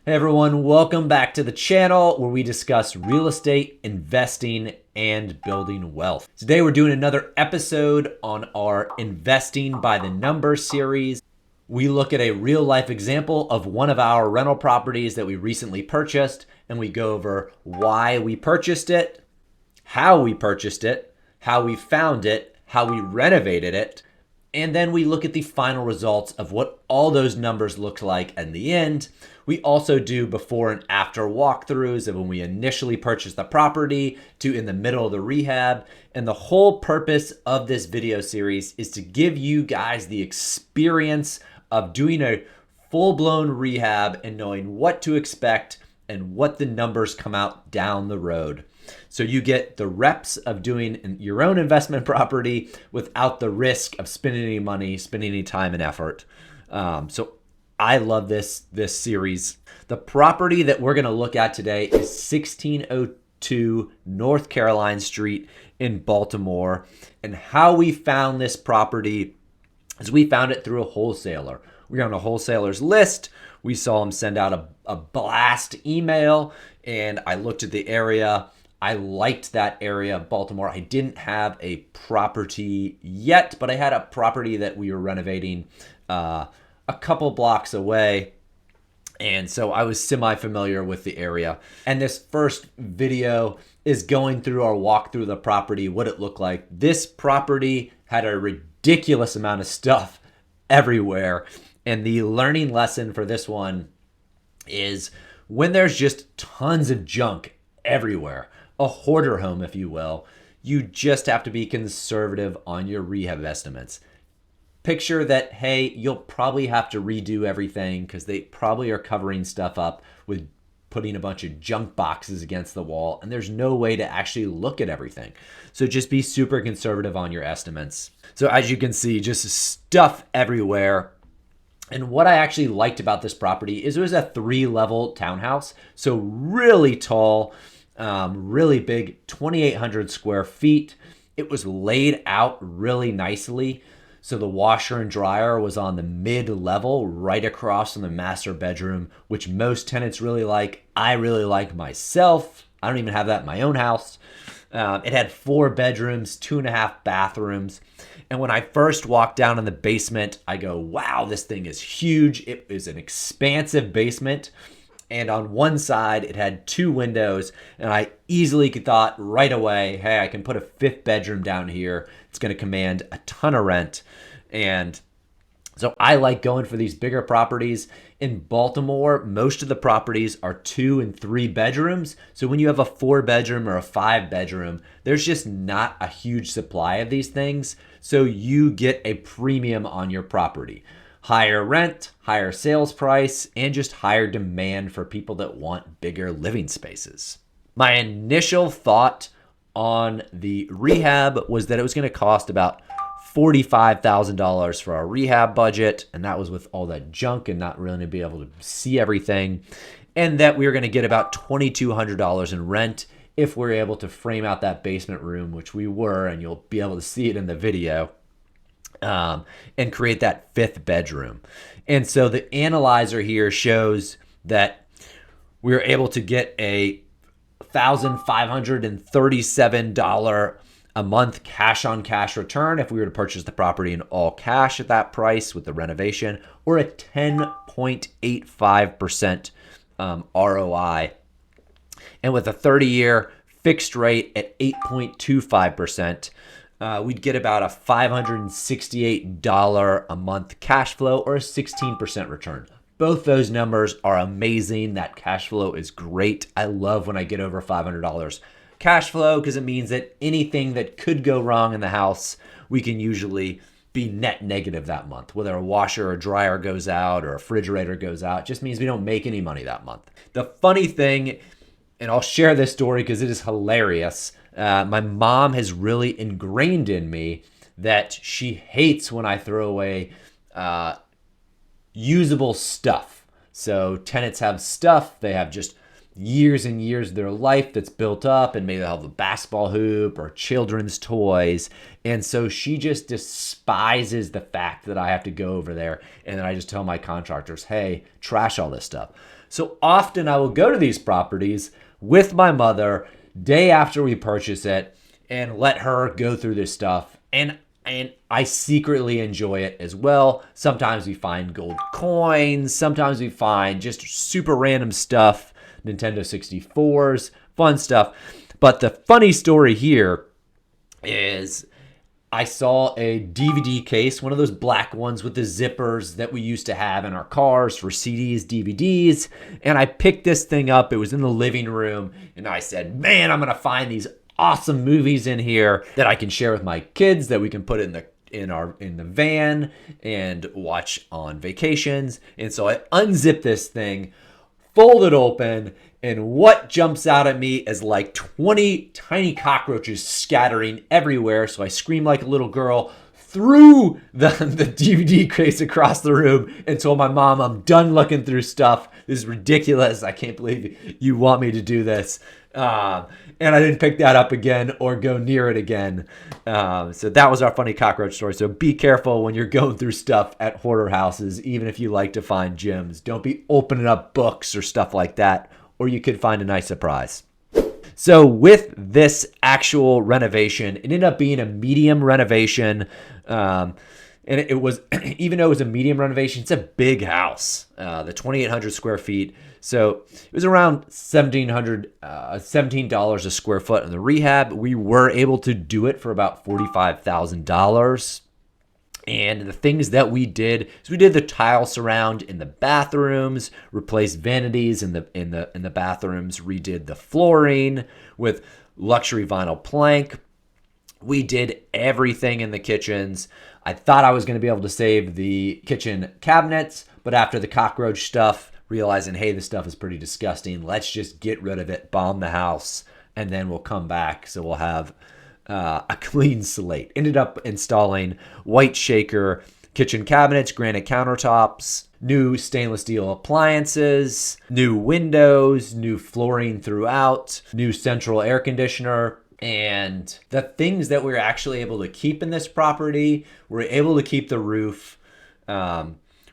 Hey everyone, welcome back to the channel where we discuss real estate, investing, and building wealth. Today we're doing another episode on our Investing by the Numbers series. We look at a real life example of one of our rental properties that we recently purchased, and we go over why we purchased it, how we purchased it, how we found it, how we renovated it, and then we look at the final results of what all those numbers look like in the end. We also do before and after walkthroughs of when we initially purchased the property to in the middle of the rehab. And the whole purpose of this video series is to give you guys the experience of doing a full-blown rehab and knowing what to expect and what the numbers come out down the road. So you get the reps of doing your own investment property without the risk of spending any money, spending any time and effort. So I love this series. The property that we're going to look at today is 1602 North Caroline Street in Baltimore. And how we found this property is we found it through a wholesaler. We were on a wholesaler's list. We saw him send out a blast email, and I looked at the area. I liked that area of Baltimore. I didn't have a property yet, but I had a property that we were renovating a couple blocks away. And so I was semi-familiar with the area. And this first video is going through our walk through the property, what it looked like. This property had a ridiculous amount of stuff everywhere. And the learning lesson for this one is when there's just tons of junk everywhere, a hoarder home, if you will, you just have to be conservative on your rehab estimates. Picture that, hey, you'll probably have to redo everything because they probably are covering stuff up with putting a bunch of junk boxes against the wall, and there's no way to actually look at everything. So just be super conservative on your estimates. So as you can see, just stuff everywhere. And what I actually liked about this property is it was a 3-level townhouse, so really tall, really big, 2,800 square feet. It was laid out really nicely. So the washer and dryer was on the mid-level right across from the master bedroom, which most tenants really like. I really like myself. I don't even have that in my own house. It had 4 bedrooms, 2.5 bathrooms. And when I first walked down in the basement, I go, wow, this thing is huge. It is an expansive basement. And on one side, it had 2 windows. And I easily thought right away, hey, I can put a 5th bedroom down here. It's going to command a ton of rent. And so I like going for these bigger properties. In Baltimore, most of the properties are 2 and 3 bedrooms. So when you have a 4 bedroom or a 5 bedroom, there's just not a huge supply of these things. So you get a premium on your property. Higher rent, higher sales price, and just higher demand for people that want bigger living spaces. My initial thought on the rehab was that it was going to cost about $45,000 for our rehab budget, and that was with all that junk and not really be able to see everything, and that we were going to get about $2,200 in rent if we're able to frame out that basement room, which we were, and you'll be able to see it in the video, and create that 5th bedroom. And so the analyzer here shows that we were able to get a $1,537 a month cash on cash return if we were to purchase the property in all cash at that price with the renovation, or a 10.85% ROI. And with a 30-year fixed rate at 8.25%, we'd get about a $568 a month cash flow, or a 16% return. Both those numbers are amazing. That cash flow is great. I love when I get over $500 cash flow because it means that anything that could go wrong in the house, we can usually be net negative that month. Whether a washer or dryer goes out or a refrigerator goes out, it just means we don't make any money that month. The funny thing, and I'll share this story because it is hilarious, my mom has really ingrained in me that she hates when I throw away usable stuff. So tenants have stuff, they have just years and years of their life that's built up, and maybe they'll have a basketball hoop or children's toys. And so she just despises the fact that I have to go over there and then I just tell my contractors, hey, trash all this stuff. So often I will go to these properties with my mother day after we purchase it and let her go through this stuff. And I secretly enjoy it as well. Sometimes we find gold coins. Sometimes we find just super random stuff, Nintendo 64s, fun stuff. But the funny story here is I saw a DVD case, one of those black ones with the zippers that we used to have in our cars for CDs, DVDs. And I picked this thing up. It was in the living room. And I said, man, I'm going to find these awesome movies in here that I can share with my kids, that we can put in the van and watch on vacations. And so I unzip this thing, fold it open, and what jumps out at me is like 20 tiny cockroaches scattering everywhere. So I scream like a little girl, threw the DVD case across the room, and told my mom, I'm done looking through stuff. This is ridiculous. I can't believe you want me to do this. And I didn't pick that up again or go near it again. So that was our funny cockroach story. So be careful when you're going through stuff at hoarder houses, even if you like to find gems. Don't be opening up books or stuff like that, or you could find a nice surprise. So with this actual renovation, it ended up being a medium renovation. And it was, even though it was a medium renovation, it's a big house, the 2,800 square feet. So it was around $17 a square foot in the rehab. We were able to do it for about $45,000. And the things that we did is we did the tile surround in the bathrooms, replaced vanities in the bathrooms, redid the flooring with luxury vinyl plank. We did everything in the kitchens. I thought I was going to be able to save the kitchen cabinets, but after the cockroach stuff, realizing, hey, this stuff is pretty disgusting, let's just get rid of it, bomb the house, and then we'll come back. So we'll have a clean slate. Ended up installing white shaker kitchen cabinets, granite countertops, new stainless steel appliances, new windows, new flooring throughout, new central air conditioner. And the things that we were actually able to keep in this property, we were able to keep the roof.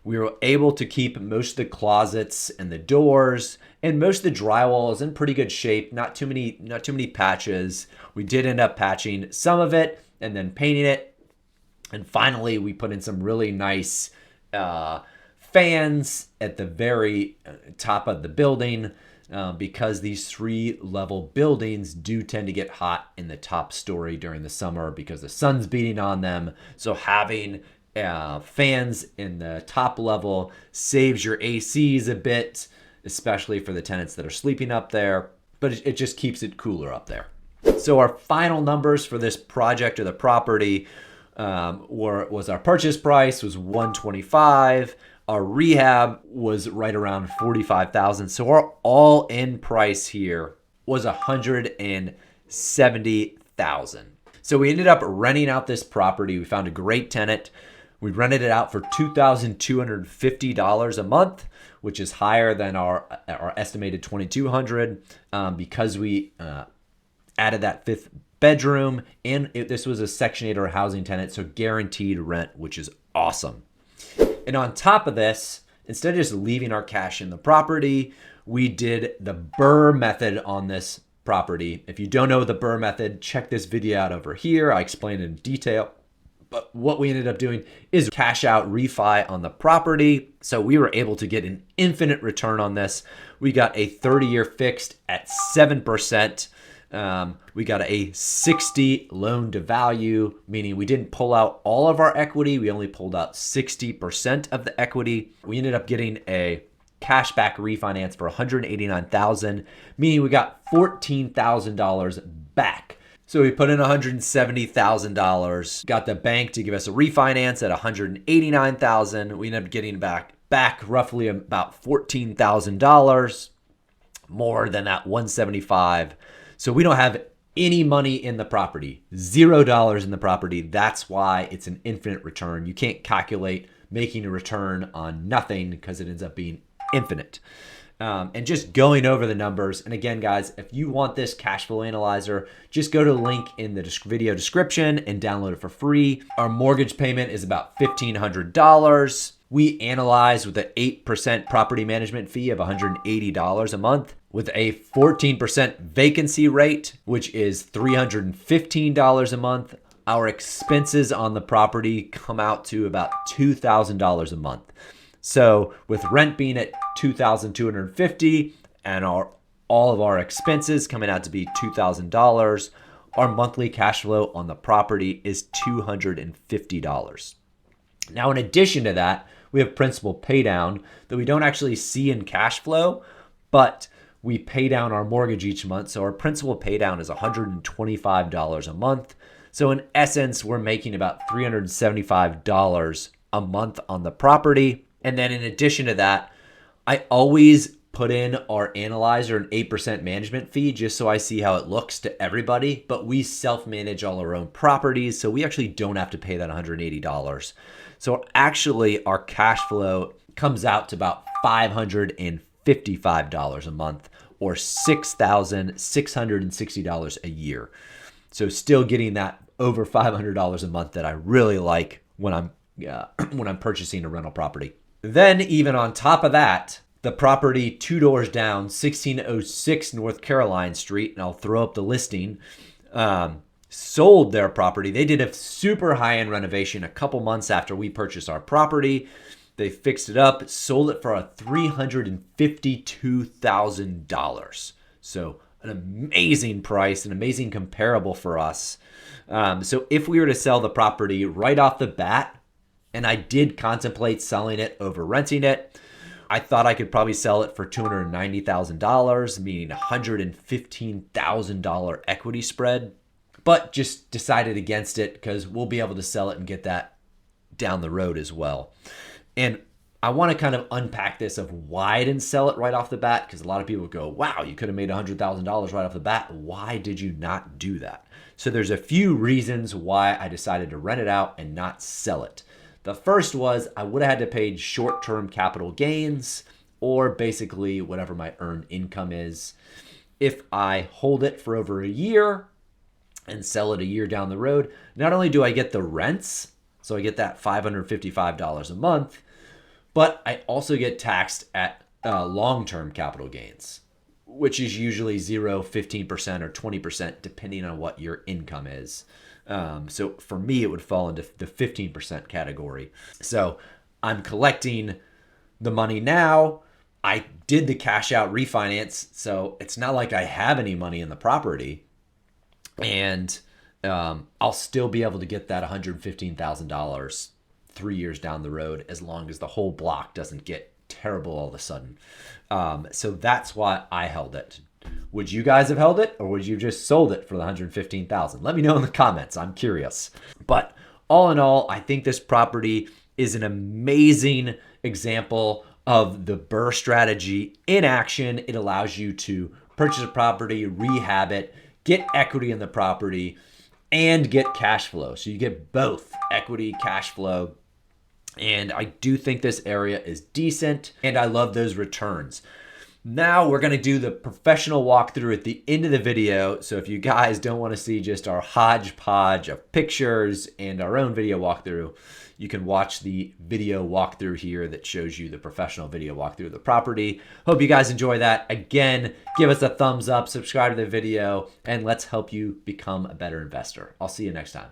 We were able to keep most of the closets and the doors, and most of the drywall is in pretty good shape. Not too many patches. We did end up patching some of it and then painting it. And finally, we put in some really nice fans at the very top of the building, because these 3-level buildings do tend to get hot in the top story during the summer because the sun's beating on them. So having fans in the top level saves your ACs a bit, especially for the tenants that are sleeping up there, but it just keeps it cooler up there. So our final numbers for this project or the property was our purchase price was $125,000. Our rehab was right around $45,000. So our all-in price here was $170,000. So we ended up renting out this property. We found a great tenant. We rented it out for $2,250 a month, which is higher than our estimated $2,200, because we added that 5th bedroom, and this was a Section 8 or a housing tenant, so guaranteed rent, which is awesome. And on top of this, instead of just leaving our cash in the property, we did the BRRRR method on this property. If you don't know the BRRRR method, check this video out over here. I explain it in detail. But what we ended up doing is cash out refi on the property. So we were able to get an infinite return on this. We got a 30-year fixed at 7%. We got a 60 loan to value, meaning we didn't pull out all of our equity. We only pulled out 60% of the equity. We ended up getting a cashback refinance for $189,000, meaning we got $14,000 back. So we put in $170,000, got the bank to give us a refinance at $189,000. We ended up getting back roughly about $14,000, more than that $175,000. So we don't have any money in the property, $0 in the property. That's why it's an infinite return. You can't calculate making a return on nothing because it ends up being infinite. and just going over the numbers. And again, guys, if you want this cash flow analyzer, just go to the link in the video description and download it for free. Our mortgage payment is about $1,500. We analyze with an 8% property management fee of $180 a month with a 14% vacancy rate, which is $315 a month. Our expenses on the property come out to about $2,000 a month. So with rent being at $2,250 and all of our expenses coming out to be $2,000, our monthly cash flow on the property is $250. Now, in addition to that, we have principal pay down that we don't actually see in cash flow, but we pay down our mortgage each month. So our principal pay down is $125 a month. So in essence, we're making about $375 a month on the property. And then in addition to that, I always put in our analyzer an 8% management fee just so I see how it looks to everybody. But we self-manage all our own properties, so we actually don't have to pay that $180. So actually, our cash flow comes out to about $555 a month, or $6,660 a year. So still getting that over $500 a month that I really like when I'm purchasing a rental property. Then even on top of that, the property 2 doors down, 1606 North Caroline Street, and I'll throw up the listing, sold their property. They did a super high-end renovation a couple months after we purchased our property. They fixed it up, sold it for a $352,000. So an amazing price, an amazing comparable for us. So if we were to sell the property right off the bat, and I did contemplate selling it over renting it, I thought I could probably sell it for $290,000, meaning $115,000 equity spread, but just decided against it because we'll be able to sell it and get that down the road as well. And I want to kind of unpack this of why I didn't sell it right off the bat, because a lot of people go, wow, you could have made $100,000 right off the bat. Why did you not do that? So there's a few reasons why I decided to rent it out and not sell it. The first was I would have had to pay short-term capital gains, or basically whatever my earned income is. If I hold it for over a year and sell it a year down the road, not only do I get the rents, so I get that $555 a month, but I also get taxed at long-term capital gains, which is usually 0, 15%, or 20%, depending on what your income is. So for me, it would fall into the 15% category. So I'm collecting the money now. I did the cash out refinance, so it's not like I have any money in the property. And I'll still be able to get that $115,000 3 years down the road, as long as the whole block doesn't get terrible all of a sudden. So that's why I held it. Would you guys have held it, or would you just sold it for the $115,000? Let me know in the comments. I'm curious. But all in all, I think this property is an amazing example of the BRRRR strategy in action. It allows you to purchase a property, rehab it, get equity in the property, and get cash flow. So you get both equity, cash flow. And I do think this area is decent, and I love those returns. Now we're going to do the professional walkthrough at the end of the video. So if you guys don't want to see just our hodgepodge of pictures and our own video walkthrough, you can watch the video walkthrough here that shows you the professional video walkthrough of the property. Hope you guys enjoy that. Again, give us a thumbs up, subscribe to the video, and let's help you become a better investor. I'll see you next time.